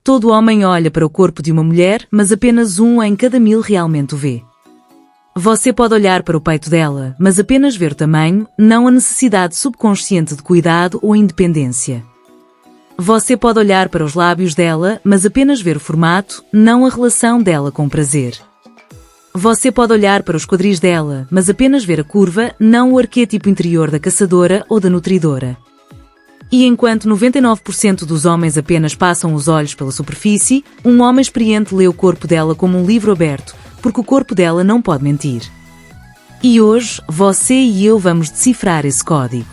Todo homem olha para o corpo de uma mulher, mas apenas 1 em cada 1000 realmente o vê. Você pode olhar para o peito dela, mas apenas ver o tamanho, não a necessidade subconsciente de cuidado ou independência. Você pode olhar para os lábios dela, mas apenas ver o formato, não a relação dela com o prazer. Você pode olhar para os quadris dela, mas apenas ver a curva, não o arquétipo interior da caçadora ou da nutridora. E enquanto 99% dos homens apenas passam os olhos pela superfície, um homem experiente lê o corpo dela como um livro aberto, porque o corpo dela não pode mentir. E hoje, você e eu vamos decifrar esse código.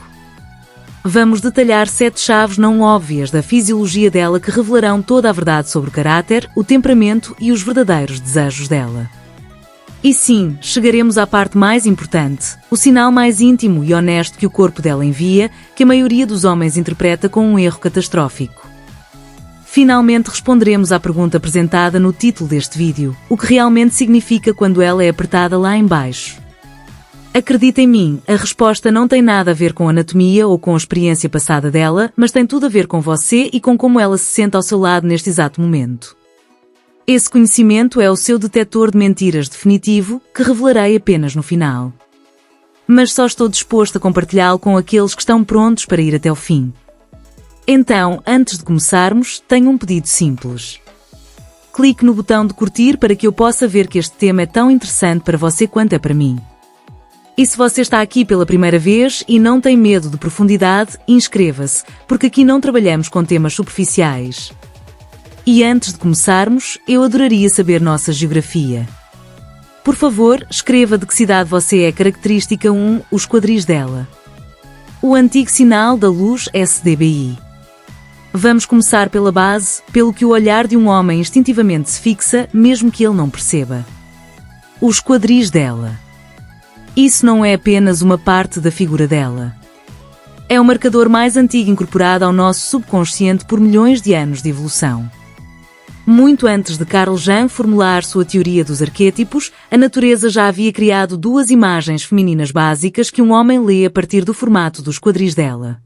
Vamos detalhar 7 chaves não óbvias da fisiologia dela que revelarão toda a verdade sobre o caráter, o temperamento e os verdadeiros desejos dela. E sim, chegaremos à parte mais importante, o sinal mais íntimo e honesto que o corpo dela envia, que a maioria dos homens interpreta com um erro catastrófico. Finalmente responderemos à pergunta apresentada no título deste vídeo, o que realmente significa quando ela é apertada lá em baixo. Acredita em mim, a resposta não tem nada a ver com a anatomia ou com a experiência passada dela, mas tem tudo a ver com você e com como ela se sente ao seu lado neste exato momento. Esse conhecimento é o seu detetor de mentiras definitivo, que revelarei apenas no final. Mas só estou disposto a compartilhá-lo com aqueles que estão prontos para ir até o fim. Então, antes de começarmos, tenho um pedido simples. Clique no botão de curtir para que eu possa ver que este tema é tão interessante para você quanto é para mim. E se você está aqui pela primeira vez e não tem medo de profundidade, inscreva-se, porque aqui não trabalhamos com temas superficiais. E antes de começarmos, eu adoraria saber nossa geografia. Por favor, escreva de que cidade você é. Característica 1, os quadris dela. O antigo sinal da luz SDBI. Vamos começar pela base, pelo que o olhar de um homem instintivamente se fixa, mesmo que ele não perceba. Os quadris dela. Isso não é apenas uma parte da figura dela. É o marcador mais antigo incorporado ao nosso subconsciente por milhões de anos de evolução. Muito antes de Carl Jung formular sua teoria dos arquétipos, a natureza já havia criado 2 imagens femininas básicas que um homem lê a partir do formato dos quadris dela.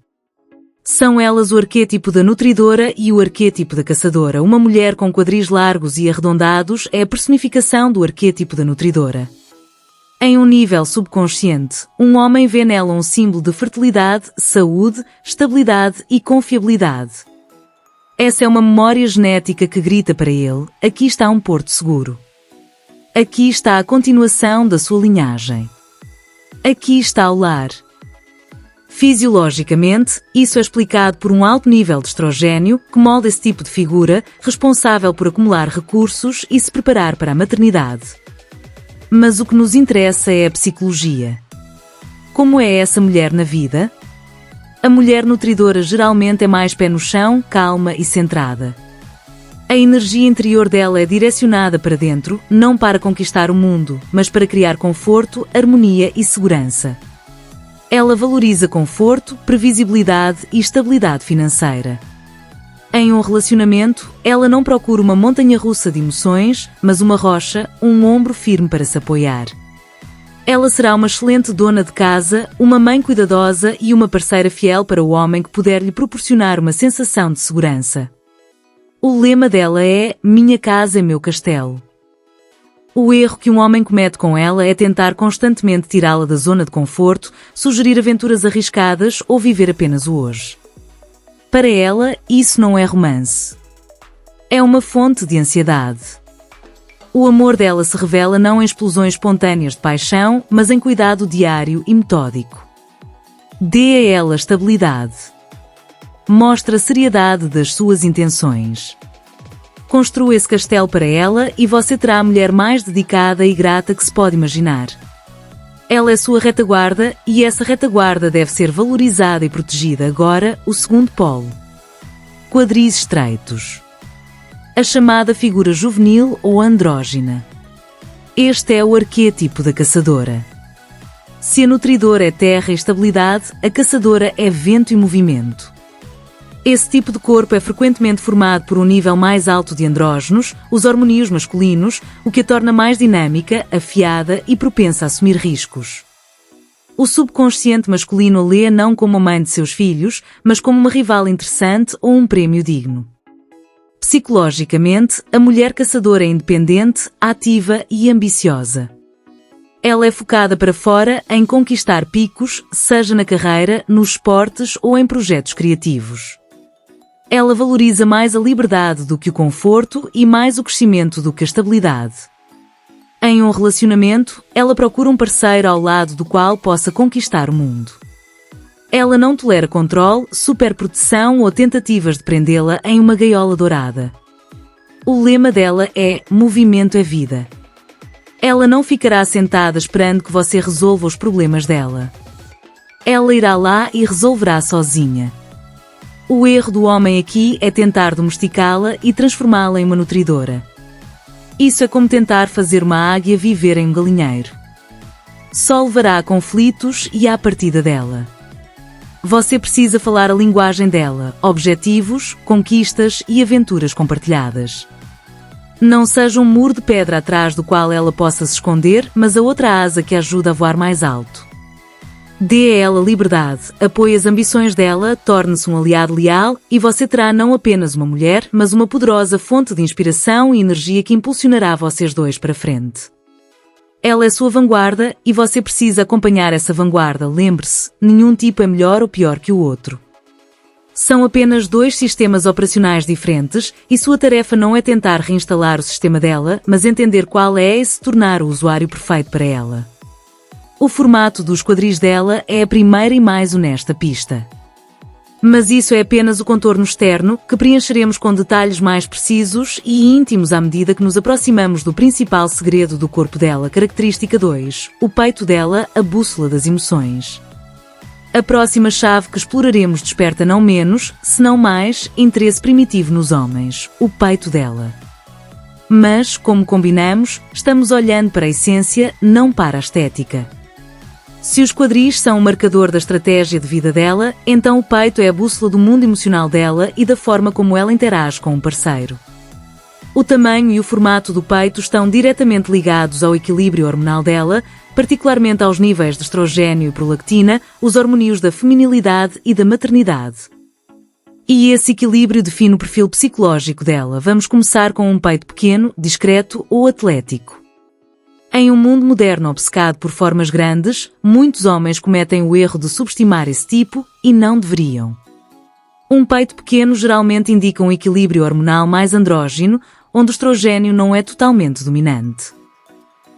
São elas o arquétipo da nutridora e o arquétipo da caçadora. Uma mulher com quadris largos e arredondados é a personificação do arquétipo da nutridora. Em um nível subconsciente, um homem vê nela um símbolo de fertilidade, saúde, estabilidade e confiabilidade. Essa é uma memória genética que grita para ele: aqui está um porto seguro. Aqui está a continuação da sua linhagem. Aqui está o lar. Fisiologicamente, isso é explicado por um alto nível de estrogênio, que molda esse tipo de figura, responsável por acumular recursos e se preparar para a maternidade. Mas o que nos interessa é a psicologia. Como é essa mulher na vida? A mulher nutridora geralmente é mais pé no chão, calma e centrada. A energia interior dela é direcionada para dentro, não para conquistar o mundo, mas para criar conforto, harmonia e segurança. Ela valoriza conforto, previsibilidade e estabilidade financeira. Em um relacionamento, ela não procura uma montanha-russa de emoções, mas uma rocha, um ombro firme para se apoiar. Ela será uma excelente dona de casa, uma mãe cuidadosa e uma parceira fiel para o homem que puder lhe proporcionar uma sensação de segurança. O lema dela é: minha casa é meu castelo. O erro que um homem comete com ela é tentar constantemente tirá-la da zona de conforto, sugerir aventuras arriscadas ou viver apenas o hoje. Para ela, isso não é romance. É uma fonte de ansiedade. O amor dela se revela não em explosões espontâneas de paixão, mas em cuidado diário e metódico. Dê a ela estabilidade. Mostre a seriedade das suas intenções. Construa esse castelo para ela e você terá a mulher mais dedicada e grata que se pode imaginar. Ela é sua retaguarda e essa retaguarda deve ser valorizada e protegida. Agora, o segundo polo. Quadris estreitos. A chamada figura juvenil ou andrógina. Este é o arquétipo da caçadora. Se a nutridora é terra e estabilidade, a caçadora é vento e movimento. Esse tipo de corpo é frequentemente formado por um nível mais alto de andrógenos, os hormônios masculinos, o que a torna mais dinâmica, afiada e propensa a assumir riscos. O subconsciente masculino a lê não como a mãe de seus filhos, mas como uma rival interessante ou um prêmio digno. Psicologicamente, a mulher caçadora é independente, ativa e ambiciosa. Ela é focada para fora em conquistar picos, seja na carreira, nos esportes ou em projetos criativos. Ela valoriza mais a liberdade do que o conforto e mais o crescimento do que a estabilidade. Em um relacionamento, ela procura um parceiro ao lado do qual possa conquistar o mundo. Ela não tolera controle, superproteção ou tentativas de prendê-la em uma gaiola dourada. O lema dela é "Movimento é vida". Ela não ficará sentada esperando que você resolva os problemas dela. Ela irá lá e resolverá sozinha. O erro do homem aqui é tentar domesticá-la e transformá-la em uma nutridora. Isso é como tentar fazer uma águia viver em um galinheiro. Só levará a conflitos e à partida dela. Você precisa falar a linguagem dela, objetivos, conquistas e aventuras compartilhadas. Não seja um muro de pedra atrás do qual ela possa se esconder, mas a outra asa que a ajuda a voar mais alto. Dê a ela liberdade, apoie as ambições dela, torne-se um aliado leal e você terá não apenas uma mulher, mas uma poderosa fonte de inspiração e energia que impulsionará vocês dois para frente. Ela é sua vanguarda e você precisa acompanhar essa vanguarda. Lembre-se, nenhum tipo é melhor ou pior que o outro. São apenas dois sistemas operacionais diferentes e sua tarefa não é tentar reinstalar o sistema dela, mas entender qual é e se tornar o usuário perfeito para ela. O formato dos quadris dela é a primeira e mais honesta pista. Mas isso é apenas o contorno externo, que preencheremos com detalhes mais precisos e íntimos à medida que nos aproximamos do principal segredo do corpo dela. Característica 2. O peito dela, a bússola das emoções. A próxima chave que exploraremos desperta não menos, senão mais, interesse primitivo nos homens, o peito dela. Mas, como combinamos, estamos olhando para a essência, não para a estética. Se os quadris são o marcador da estratégia de vida dela, então o peito é a bússola do mundo emocional dela e da forma como ela interage com um parceiro. O tamanho e o formato do peito estão diretamente ligados ao equilíbrio hormonal dela, particularmente aos níveis de estrogênio e prolactina, os hormônios da feminilidade e da maternidade. E esse equilíbrio define o perfil psicológico dela. Vamos começar com um peito pequeno, discreto ou atlético. Em um mundo moderno obcecado por formas grandes, muitos homens cometem o erro de subestimar esse tipo e não deveriam. Um peito pequeno geralmente indica um equilíbrio hormonal mais andrógeno, onde o estrogênio não é totalmente dominante.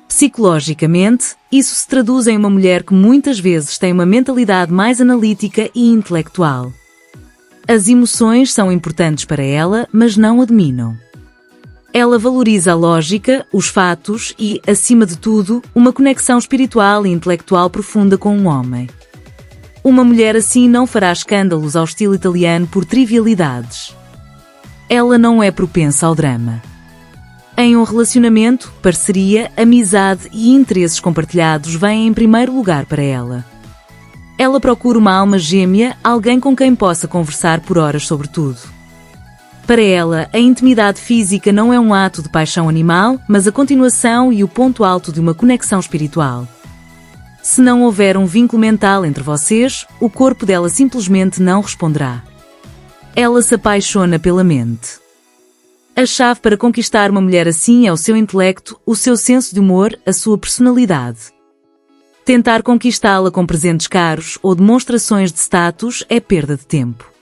Psicologicamente, isso se traduz em uma mulher que muitas vezes tem uma mentalidade mais analítica e intelectual. As emoções são importantes para ela, mas não a dominam. Ela valoriza a lógica, os fatos e, acima de tudo, uma conexão espiritual e intelectual profunda com um homem. Uma mulher assim não fará escândalos ao estilo italiano por trivialidades. Ela não é propensa ao drama. Em um relacionamento, parceria, amizade e interesses compartilhados vêm em primeiro lugar para ela. Ela procura uma alma gêmea, alguém com quem possa conversar por horas sobre tudo. Para ela, a intimidade física não é um ato de paixão animal, mas a continuação e o ponto alto de uma conexão espiritual. Se não houver um vínculo mental entre vocês, o corpo dela simplesmente não responderá. Ela se apaixona pela mente. A chave para conquistar uma mulher assim é o seu intelecto, o seu senso de humor, a sua personalidade. Tentar conquistá-la com presentes caros ou demonstrações de status é perda de tempo.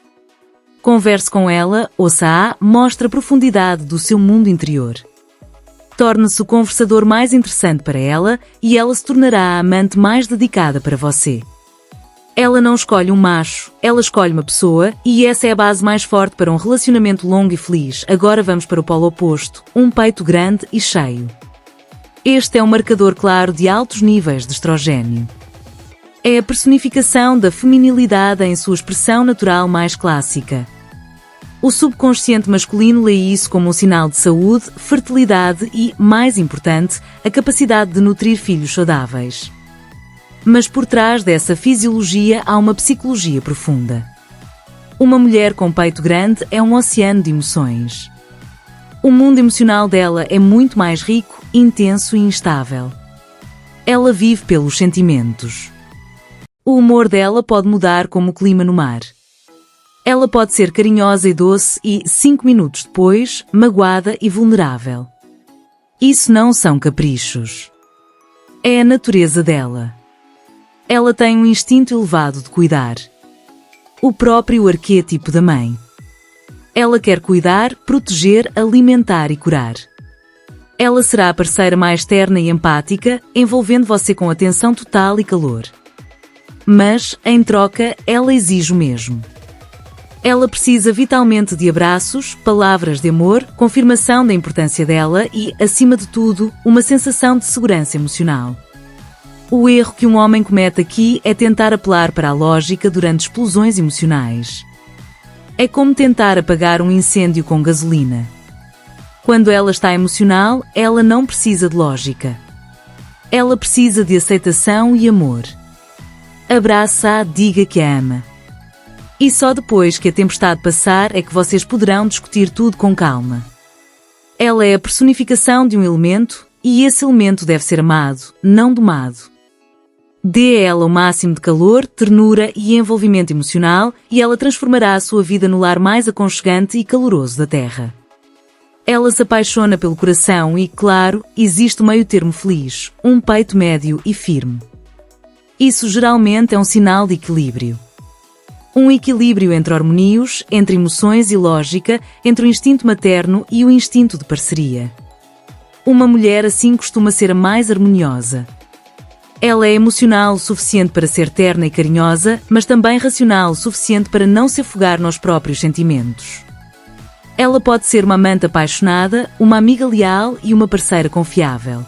Converse com ela, ouça-a, mostre a profundidade do seu mundo interior. Torne-se o conversador mais interessante para ela e ela se tornará a amante mais dedicada para você. Ela não escolhe um macho, ela escolhe uma pessoa e essa é a base mais forte para um relacionamento longo e feliz. Agora vamos para o polo oposto, um peito grande e cheio. Este é um marcador claro de altos níveis de estrogênio. É a personificação da feminilidade em sua expressão natural mais clássica. O subconsciente masculino lê isso como um sinal de saúde, fertilidade e, mais importante, a capacidade de nutrir filhos saudáveis. Mas por trás dessa fisiologia há uma psicologia profunda. Uma mulher com peito grande é um oceano de emoções. O mundo emocional dela é muito mais rico, intenso e instável. Ela vive pelos sentimentos. O humor dela pode mudar como o clima no mar. Ela pode ser carinhosa e doce e, 5 minutos depois, magoada e vulnerável. Isso não são caprichos. É a natureza dela. Ela tem um instinto elevado de cuidar. O próprio arquétipo da mãe. Ela quer cuidar, proteger, alimentar e curar. Ela será a parceira mais terna e empática, envolvendo você com atenção total e calor. Mas, em troca, ela exige o mesmo. Ela precisa vitalmente de abraços, palavras de amor, confirmação da importância dela e, acima de tudo, uma sensação de segurança emocional. O erro que um homem comete aqui é tentar apelar para a lógica durante explosões emocionais. É como tentar apagar um incêndio com gasolina. Quando ela está emocional, ela não precisa de lógica. Ela precisa de aceitação e amor. Abraça-a, diga que a ama. E só depois que a tempestade passar é que vocês poderão discutir tudo com calma. Ela é a personificação de um elemento, e esse elemento deve ser amado, não domado. Dê a ela o máximo de calor, ternura e envolvimento emocional, e ela transformará a sua vida no lar mais aconchegante e caloroso da Terra. Ela se apaixona pelo coração e, claro, existe um meio-termo feliz, um peito médio e firme. Isso geralmente é um sinal de equilíbrio. Um equilíbrio entre harmonios, entre emoções e lógica, entre o instinto materno e o instinto de parceria. Uma mulher assim costuma ser a mais harmoniosa. Ela é emocional o suficiente para ser terna e carinhosa, mas também racional o suficiente para não se afogar nos próprios sentimentos. Ela pode ser uma amante apaixonada, uma amiga leal e uma parceira confiável.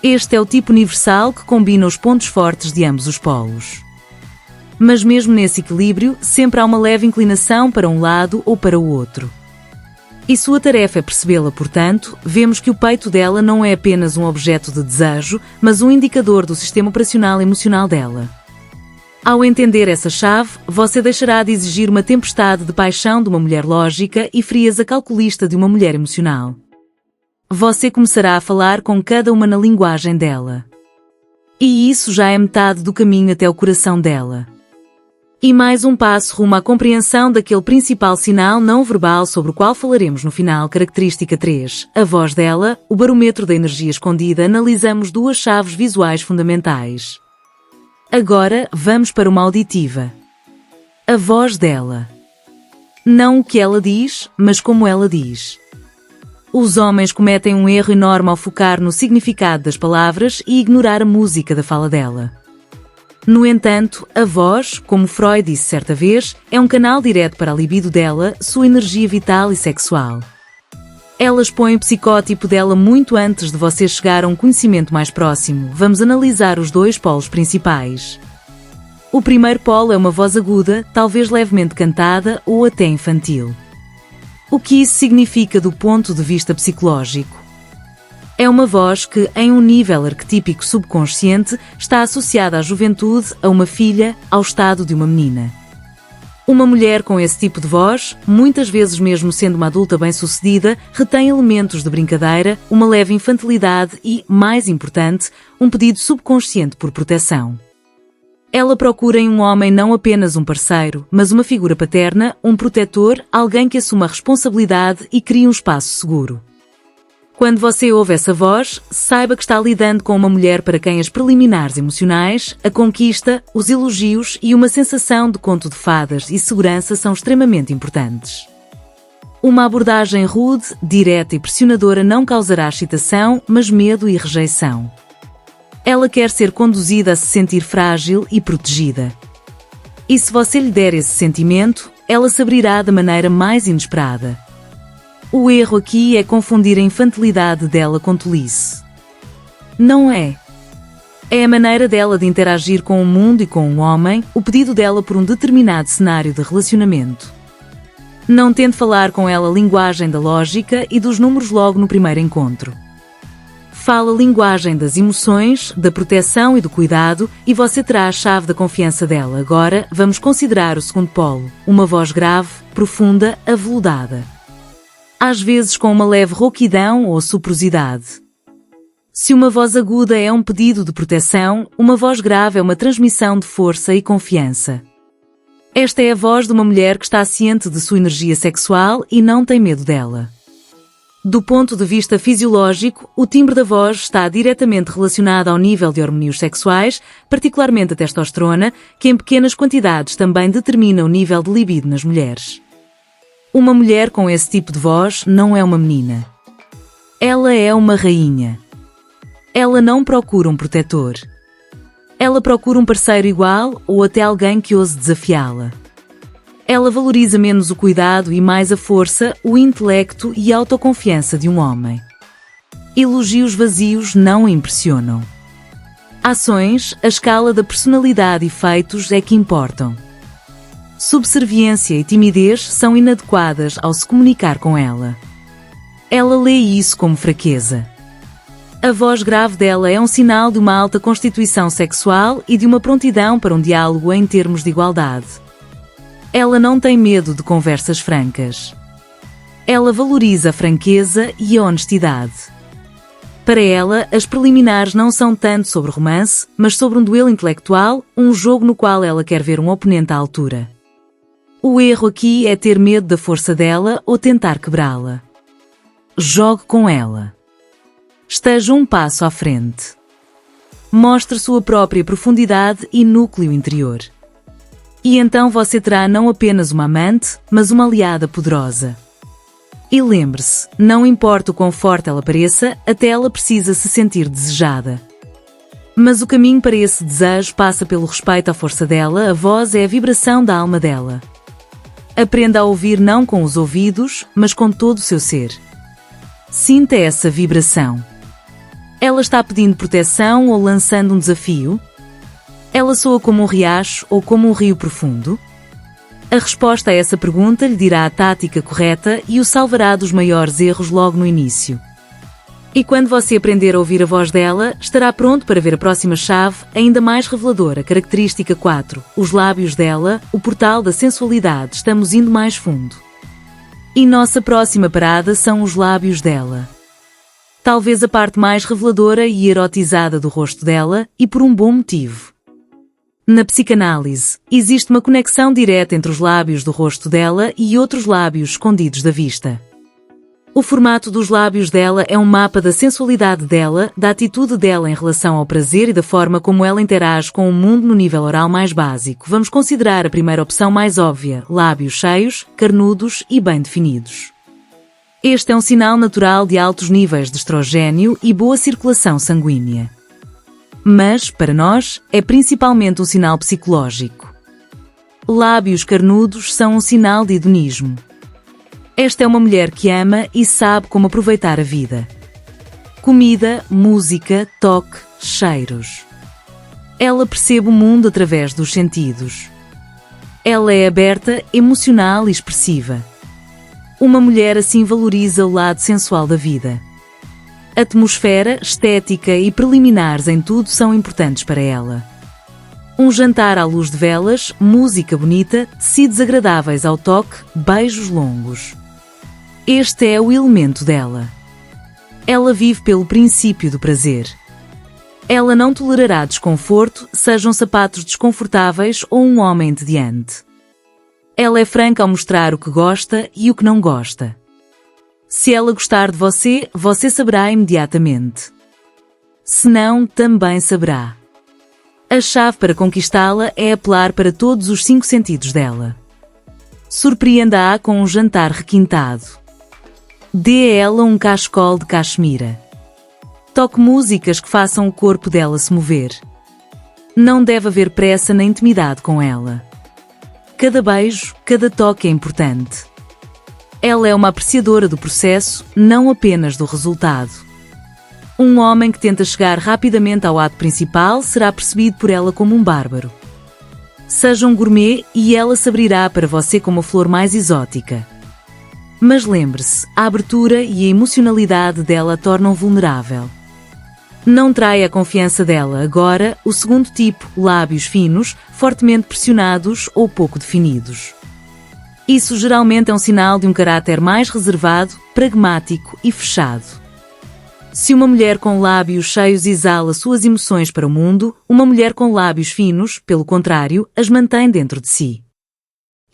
Este é o tipo universal que combina os pontos fortes de ambos os polos. Mas mesmo nesse equilíbrio, sempre há uma leve inclinação para um lado ou para o outro. E sua tarefa é percebê-la, portanto, vemos que o peito dela não é apenas um objeto de desejo, mas um indicador do sistema operacional emocional dela. Ao entender essa chave, você deixará de exigir uma tempestade de paixão de uma mulher lógica e frieza calculista de uma mulher emocional. Você começará a falar com cada uma na linguagem dela. E isso já é metade do caminho até o coração dela. E mais um passo rumo à compreensão daquele principal sinal não verbal sobre o qual falaremos no final. Característica 3. A voz dela, o barômetro da energia escondida. Analisamos duas chaves visuais fundamentais. Agora, vamos para uma auditiva. A voz dela. Não o que ela diz, mas como ela diz. Os homens cometem um erro enorme ao focar no significado das palavras e ignorar a música da fala dela. No entanto, a voz, como Freud disse certa vez, é um canal direto para a libido dela, sua energia vital e sexual. Ela expõe o psicótipo dela muito antes de você chegar a um conhecimento mais próximo. Vamos analisar os dois polos principais. O primeiro polo é uma voz aguda, talvez levemente cantada ou até infantil. O que isso significa do ponto de vista psicológico? É uma voz que, em um nível arquetípico subconsciente, está associada à juventude, a uma filha, ao estado de uma menina. Uma mulher com esse tipo de voz, muitas vezes mesmo sendo uma adulta bem-sucedida, retém elementos de brincadeira, uma leve infantilidade e, mais importante, um pedido subconsciente por proteção. Ela procura em um homem não apenas um parceiro, mas uma figura paterna, um protetor, alguém que assuma a responsabilidade e crie um espaço seguro. Quando você ouve essa voz, saiba que está lidando com uma mulher para quem as preliminares emocionais, a conquista, os elogios e uma sensação de conto de fadas e segurança são extremamente importantes. Uma abordagem rude, direta e pressionadora não causará excitação, mas medo e rejeição. Ela quer ser conduzida a se sentir frágil e protegida. E se você lhe der esse sentimento, ela se abrirá da maneira mais inesperada. O erro aqui é confundir a infantilidade dela com tolice. Não é. É a maneira dela de interagir com o mundo e com um homem, o pedido dela por um determinado cenário de relacionamento. Não tente falar com ela a linguagem da lógica e dos números logo no primeiro encontro. Fala a linguagem das emoções, da proteção e do cuidado, e você terá a chave da confiança dela. Agora, vamos considerar o segundo polo, uma voz grave, profunda, aveludada. Às vezes com uma leve rouquidão ou soprosidade. Se uma voz aguda é um pedido de proteção, uma voz grave é uma transmissão de força e confiança. Esta é a voz de uma mulher que está ciente de sua energia sexual e não tem medo dela. Do ponto de vista fisiológico, o timbre da voz está diretamente relacionado ao nível de hormônios sexuais, particularmente a testosterona, que em pequenas quantidades também determina o nível de libido nas mulheres. Uma mulher com esse tipo de voz não é uma menina. Ela é uma rainha. Ela não procura um protetor. Ela procura um parceiro igual ou até alguém que ouse desafiá-la. Ela valoriza menos o cuidado e mais a força, o intelecto e a autoconfiança de um homem. Elogios vazios não a impressionam. Ações, a escala da personalidade e feitos é que importam. Subserviência e timidez são inadequadas ao se comunicar com ela. Ela lê isso como fraqueza. A voz grave dela é um sinal de uma alta constituição sexual e de uma prontidão para um diálogo em termos de igualdade. Ela não tem medo de conversas francas. Ela valoriza a franqueza e a honestidade. Para ela, as preliminares não são tanto sobre romance, mas sobre um duelo intelectual, um jogo no qual ela quer ver um oponente à altura. O erro aqui é ter medo da força dela ou tentar quebrá-la. Jogue com ela. Esteja um passo à frente. Mostre sua própria profundidade e núcleo interior. E então você terá não apenas uma amante, mas uma aliada poderosa. E lembre-se, não importa o quão forte ela pareça, até ela precisa se sentir desejada. Mas o caminho para esse desejo passa pelo respeito à força dela, a voz é a vibração da alma dela. Aprenda a ouvir não com os ouvidos, mas com todo o seu ser. Sinta essa vibração. Ela está pedindo proteção ou lançando um desafio? Ela soa como um riacho ou como um rio profundo? A resposta a essa pergunta lhe dirá a tática correta e o salvará dos maiores erros logo no início. E quando você aprender a ouvir a voz dela, estará pronto para ver a próxima chave, ainda mais reveladora, característica 4, os lábios dela, o portal da sensualidade. Estamos indo mais fundo. E nossa próxima parada são os lábios dela. Talvez a parte mais reveladora e erotizada do rosto dela, e por um bom motivo. Na psicanálise, existe uma conexão direta entre os lábios do rosto dela e outros lábios escondidos da vista. O formato dos lábios dela é um mapa da sensualidade dela, da atitude dela em relação ao prazer e da forma como ela interage com o mundo no nível oral mais básico. Vamos considerar a primeira opção mais óbvia, lábios cheios, carnudos e bem definidos. Este é um sinal natural de altos níveis de estrogênio e boa circulação sanguínea. Mas, para nós, é principalmente um sinal psicológico. Lábios carnudos são um sinal de hedonismo. Esta é uma mulher que ama e sabe como aproveitar a vida. Comida, música, toque, cheiros. Ela percebe o mundo através dos sentidos. Ela é aberta, emocional e expressiva. Uma mulher assim valoriza o lado sensual da vida. Atmosfera, estética e preliminares em tudo são importantes para ela. Um jantar à luz de velas, música bonita, tecidos agradáveis ao toque, beijos longos. Este é o elemento dela. Ela vive pelo princípio do prazer. Ela não tolerará desconforto, sejam sapatos desconfortáveis ou um homem entediante. Ela é franca ao mostrar o que gosta e o que não gosta. Se ela gostar de você, você saberá imediatamente. Se não, também saberá. A chave para conquistá-la é apelar para todos os 5 sentidos dela. Surpreenda-a com um jantar requintado. Dê a ela um cachecol de cachemira. Toque músicas que façam o corpo dela se mover. Não deve haver pressa na intimidade com ela. Cada beijo, cada toque é importante. Ela é uma apreciadora do processo, não apenas do resultado. Um homem que tenta chegar rapidamente ao ato principal será percebido por ela como um bárbaro. Seja um gourmet e ela se abrirá para você como a flor mais exótica. Mas lembre-se, a abertura e a emocionalidade dela a tornam vulnerável. Não traia a confiança dela agora, o segundo tipo, lábios finos, fortemente pressionados ou pouco definidos. Isso geralmente é um sinal de um caráter mais reservado, pragmático e fechado. Se uma mulher com lábios cheios exala suas emoções para o mundo, uma mulher com lábios finos, pelo contrário, as mantém dentro de si.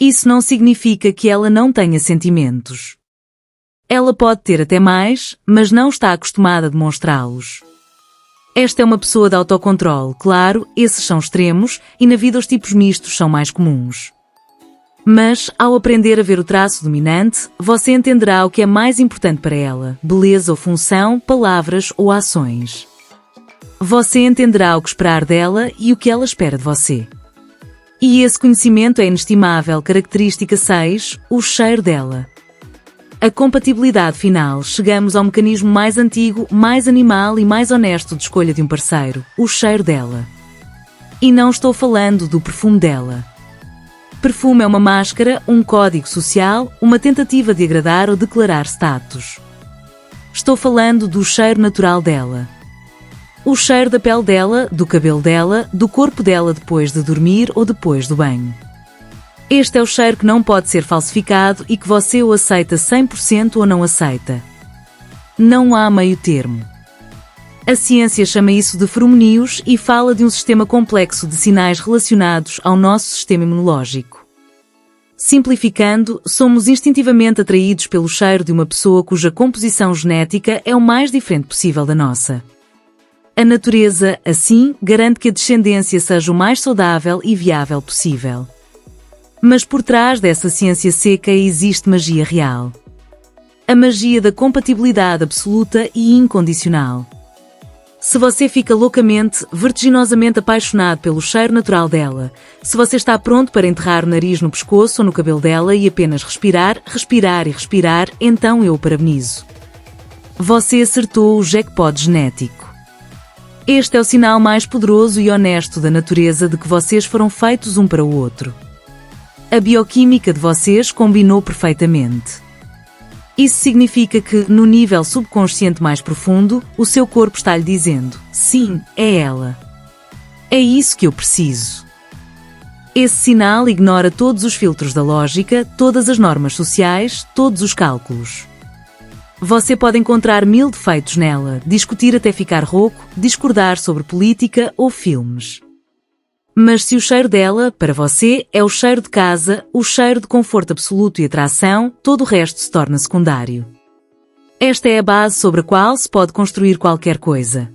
Isso não significa que ela não tenha sentimentos. Ela pode ter até mais, mas não está acostumada a demonstrá-los. Esta é uma pessoa de autocontrole, claro, esses são extremos, e na vida os tipos mistos são mais comuns. Mas, ao aprender a ver o traço dominante, você entenderá o que é mais importante para ela, beleza ou função, palavras ou ações. Você entenderá o que esperar dela e o que ela espera de você. E esse conhecimento é inestimável. Característica 6, o cheiro dela. A compatibilidade final. Chegamos ao mecanismo mais antigo, mais animal e mais honesto de escolha de um parceiro, o cheiro dela. E não estou falando do perfume dela. Perfume é uma máscara, um código social, uma tentativa de agradar ou declarar status. Estou falando do cheiro natural dela. O cheiro da pele dela, do cabelo dela, do corpo dela depois de dormir ou depois do banho. Este é o cheiro que não pode ser falsificado e que você ou aceita 100% ou não aceita. Não há meio termo. A ciência chama isso de feromonios e fala de um sistema complexo de sinais relacionados ao nosso sistema imunológico. Simplificando, somos instintivamente atraídos pelo cheiro de uma pessoa cuja composição genética é o mais diferente possível da nossa. A natureza, assim, garante que a descendência seja o mais saudável e viável possível. Mas por trás dessa ciência seca existe magia real. A magia da compatibilidade absoluta e incondicional. Se você fica loucamente, vertiginosamente apaixonado pelo cheiro natural dela, se você está pronto para enterrar o nariz no pescoço ou no cabelo dela e apenas respirar, respirar e respirar, então eu o parabenizo. Você acertou o jackpot genético. Este é o sinal mais poderoso e honesto da natureza de que vocês foram feitos um para o outro. A bioquímica de vocês combinou perfeitamente. Isso significa que, no nível subconsciente mais profundo, o seu corpo está lhe dizendo: sim, é ela. É isso que eu preciso. Esse sinal ignora todos os filtros da lógica, todas as normas sociais, todos os cálculos. Você pode encontrar 1000 defeitos nela, discutir até ficar rouco, discordar sobre política ou filmes. Mas se o cheiro dela, para você, é o cheiro de casa, o cheiro de conforto absoluto e atração, todo o resto se torna secundário. Esta é a base sobre a qual se pode construir qualquer coisa.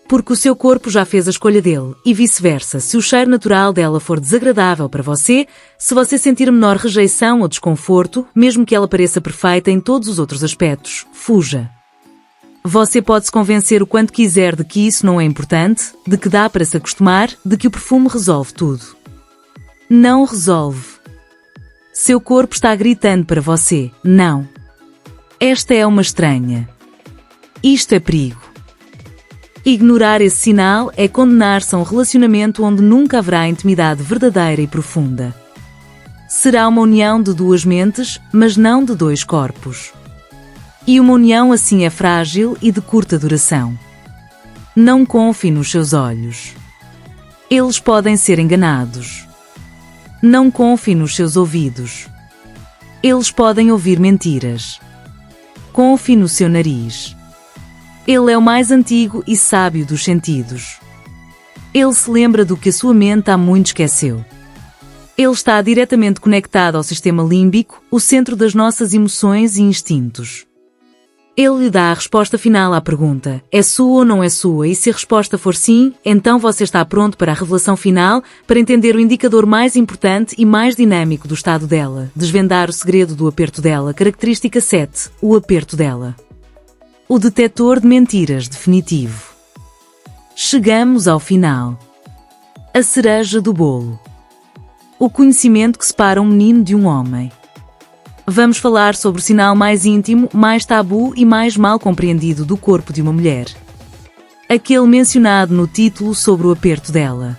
Porque o seu corpo já fez a escolha dele, e vice-versa. Se o cheiro natural dela for desagradável para você, se você sentir menor rejeição ou desconforto, mesmo que ela pareça perfeita em todos os outros aspectos, fuja. Você pode se convencer o quanto quiser de que isso não é importante, de que dá para se acostumar, de que o perfume resolve tudo. Não resolve. Seu corpo está gritando para você: não. Esta é uma estranha. Isto é perigo. Ignorar esse sinal é condenar-se a um relacionamento onde nunca haverá intimidade verdadeira e profunda. Será uma união de duas mentes, mas não de dois corpos. E uma união assim é frágil e de curta duração. Não confie nos seus olhos. Eles podem ser enganados. Não confie nos seus ouvidos. Eles podem ouvir mentiras. Confie no seu nariz. Ele é o mais antigo e sábio dos sentidos. Ele se lembra do que a sua mente há muito esqueceu. Ele está diretamente conectado ao sistema límbico, o centro das nossas emoções e instintos. Ele lhe dá a resposta final à pergunta: é sua ou não é sua? E se a resposta for sim, então você está pronto para a revelação final, para entender o indicador mais importante e mais dinâmico do estado dela, desvendar o segredo do aperto dela. Característica 7, o aperto dela. O detetor de mentiras definitivo. Chegamos ao final. A cereja do bolo. O conhecimento que separa um menino de um homem. Vamos falar sobre o sinal mais íntimo, mais tabu e mais mal compreendido do corpo de uma mulher. Aquele mencionado no título sobre o aperto dela.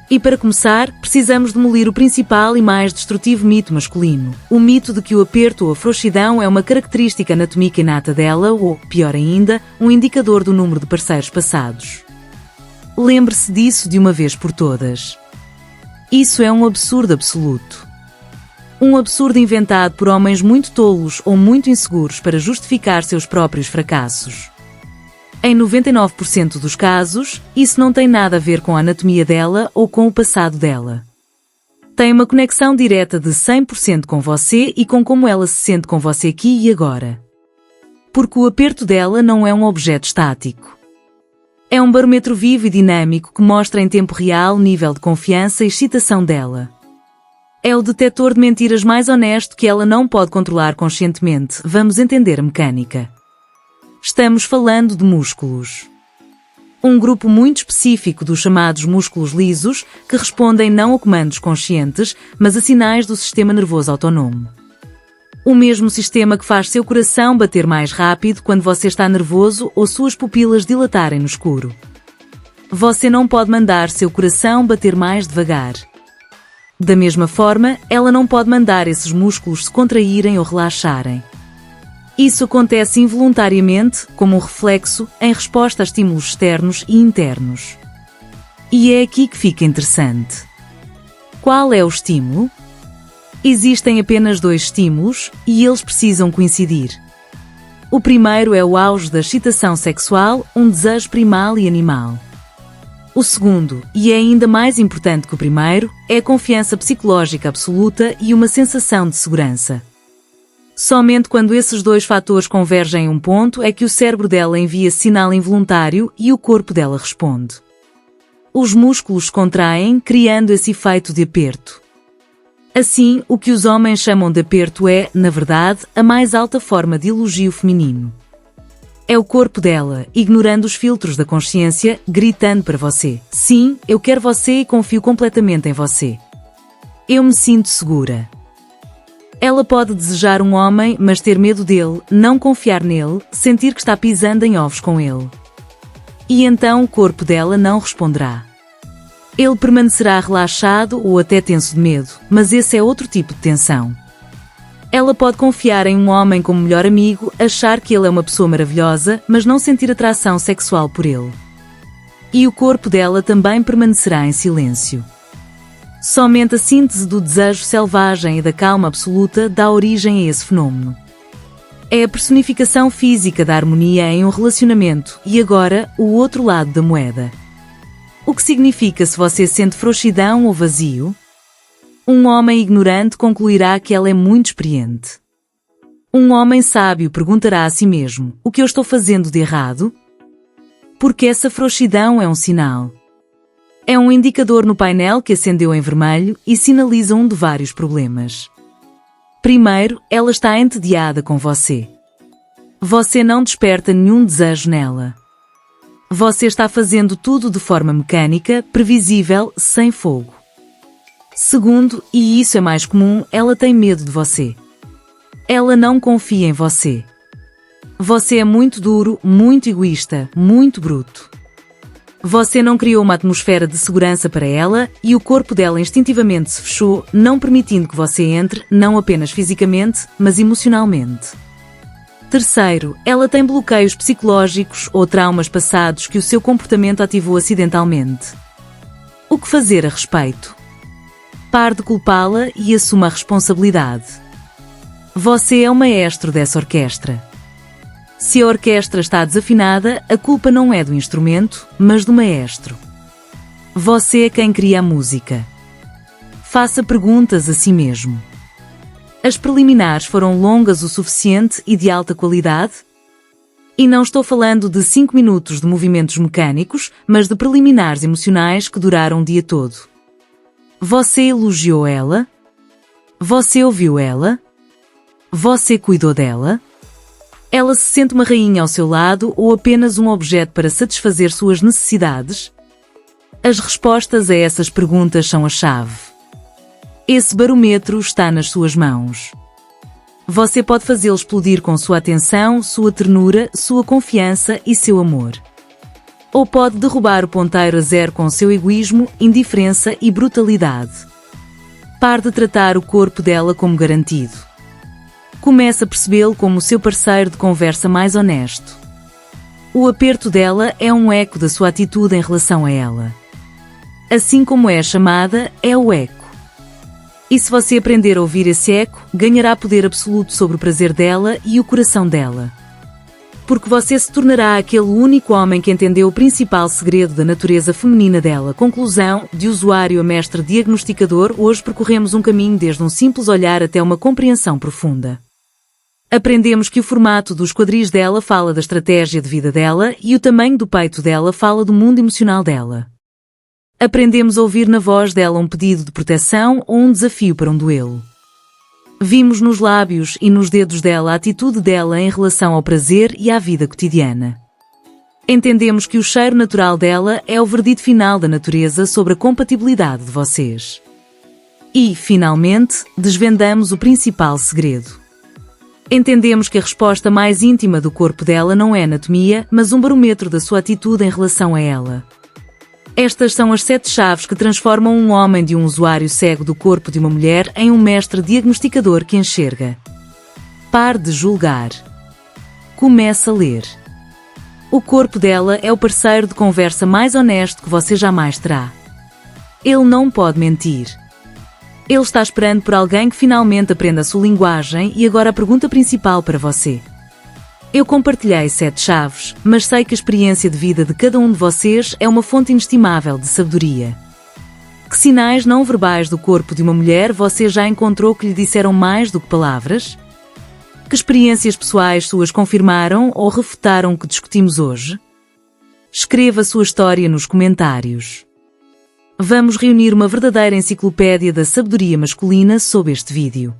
E para começar, precisamos demolir o principal e mais destrutivo mito masculino. O mito de que o aperto ou a frouxidão é uma característica anatómica inata dela ou, pior ainda, um indicador do número de parceiros passados. Lembre-se disso de uma vez por todas. Isso é um absurdo absoluto. Um absurdo inventado por homens muito tolos ou muito inseguros para justificar seus próprios fracassos. Em 99% dos casos, isso não tem nada a ver com a anatomia dela ou com o passado dela. Tem uma conexão direta de 100% com você e com como ela se sente com você aqui e agora. Porque o aperto dela não é um objeto estático. É um barômetro vivo e dinâmico que mostra em tempo real o nível de confiança e excitação dela. É o detetor de mentiras mais honesto que ela não pode controlar conscientemente. Vamos entender a mecânica. Estamos falando de músculos. Um grupo muito específico dos chamados músculos lisos, que respondem não a comandos conscientes, mas a sinais do sistema nervoso autónomo. O mesmo sistema que faz seu coração bater mais rápido quando você está nervoso ou suas pupilas dilatarem no escuro. Você não pode mandar seu coração bater mais devagar. Da mesma forma, ela não pode mandar esses músculos se contraírem ou relaxarem. Isso acontece involuntariamente, como um reflexo, em resposta a estímulos externos e internos. E é aqui que fica interessante. Qual é o estímulo? Existem apenas 2 estímulos, e eles precisam coincidir. O primeiro é o auge da excitação sexual, um desejo primal e animal. O segundo, e é ainda mais importante que o primeiro, é a confiança psicológica absoluta e uma sensação de segurança. Somente quando esses 2 fatores convergem em um ponto é que o cérebro dela envia sinal involuntário e o corpo dela responde. Os músculos contraem, criando esse efeito de aperto. Assim, o que os homens chamam de aperto é, na verdade, a mais alta forma de elogio feminino. É o corpo dela, ignorando os filtros da consciência, gritando para você: sim, eu quero você e confio completamente em você. Eu me sinto segura. Ela pode desejar um homem, mas ter medo dele, não confiar nele, sentir que está pisando em ovos com ele. E então o corpo dela não responderá. Ele permanecerá relaxado ou até tenso de medo, mas esse é outro tipo de tensão. Ela pode confiar em um homem como melhor amigo, achar que ele é uma pessoa maravilhosa, mas não sentir atração sexual por ele. E o corpo dela também permanecerá em silêncio. Somente a síntese do desejo selvagem e da calma absoluta dá origem a esse fenômeno. É a personificação física da harmonia em um relacionamento e agora, o outro lado da moeda. O que significa se você sente frouxidão ou vazio? Um homem ignorante concluirá que ela é muito experiente. Um homem sábio perguntará a si mesmo: o que eu estou fazendo de errado? Porque essa frouxidão é um sinal. É um indicador no painel que acendeu em vermelho e sinaliza um de vários problemas. Primeiro, ela está entediada com você. Você não desperta nenhum desejo nela. Você está fazendo tudo de forma mecânica, previsível, sem fogo. Segundo, e isso é mais comum, ela tem medo de você. Ela não confia em você. Você é muito duro, muito egoísta, muito bruto. Você não criou uma atmosfera de segurança para ela e o corpo dela instintivamente se fechou, não permitindo que você entre, não apenas fisicamente, mas emocionalmente. Terceiro, ela tem bloqueios psicológicos ou traumas passados que o seu comportamento ativou acidentalmente. O que fazer a respeito? Pare de culpá-la e assuma a responsabilidade. Você é o maestro dessa orquestra. Se a orquestra está desafinada, a culpa não é do instrumento, mas do maestro. Você é quem cria a música. Faça perguntas a si mesmo. As preliminares foram longas o suficiente e de alta qualidade? E não estou falando de 5 minutos de movimentos mecânicos, mas de preliminares emocionais que duraram o dia todo. Você elogiou ela? Você ouviu ela? Você cuidou dela? Ela se sente uma rainha ao seu lado ou apenas um objeto para satisfazer suas necessidades? As respostas a essas perguntas são a chave. Esse barômetro está nas suas mãos. Você pode fazê-lo explodir com sua atenção, sua ternura, sua confiança e seu amor. Ou pode derrubar o ponteiro a zero com seu egoísmo, indiferença e brutalidade. Pare de tratar o corpo dela como garantido. Comece a percebê-lo como o seu parceiro de conversa mais honesto. O aperto dela é um eco da sua atitude em relação a ela. Assim como é a chamada, é o eco. E se você aprender a ouvir esse eco, ganhará poder absoluto sobre o prazer dela e o coração dela. Porque você se tornará aquele único homem que entendeu o principal segredo da natureza feminina dela. Conclusão, de usuário a mestre diagnosticador, hoje percorremos um caminho desde um simples olhar até uma compreensão profunda. Aprendemos que o formato dos quadris dela fala da estratégia de vida dela e o tamanho do peito dela fala do mundo emocional dela. Aprendemos a ouvir na voz dela um pedido de proteção ou um desafio para um duelo. Vimos nos lábios e nos dedos dela a atitude dela em relação ao prazer e à vida cotidiana. Entendemos que o cheiro natural dela é o verdito final da natureza sobre a compatibilidade de vocês. E, finalmente, desvendamos o principal segredo. Entendemos que a resposta mais íntima do corpo dela não é anatomia, mas um barômetro da sua atitude em relação a ela. Estas são as 7 chaves que transformam um homem de um usuário cego do corpo de uma mulher em um mestre diagnosticador que enxerga. Pare de julgar. Comece a ler. O corpo dela é o parceiro de conversa mais honesto que você jamais terá. Ele não pode mentir. Ele está esperando por alguém que finalmente aprenda a sua linguagem e agora a pergunta principal para você. Eu compartilhei 7 chaves, mas sei que a experiência de vida de cada um de vocês é uma fonte inestimável de sabedoria. Que sinais não verbais do corpo de uma mulher você já encontrou que lhe disseram mais do que palavras? Que experiências pessoais suas confirmaram ou refutaram o que discutimos hoje? Escreva a sua história nos comentários. Vamos reunir uma verdadeira enciclopédia da sabedoria masculina sob este vídeo.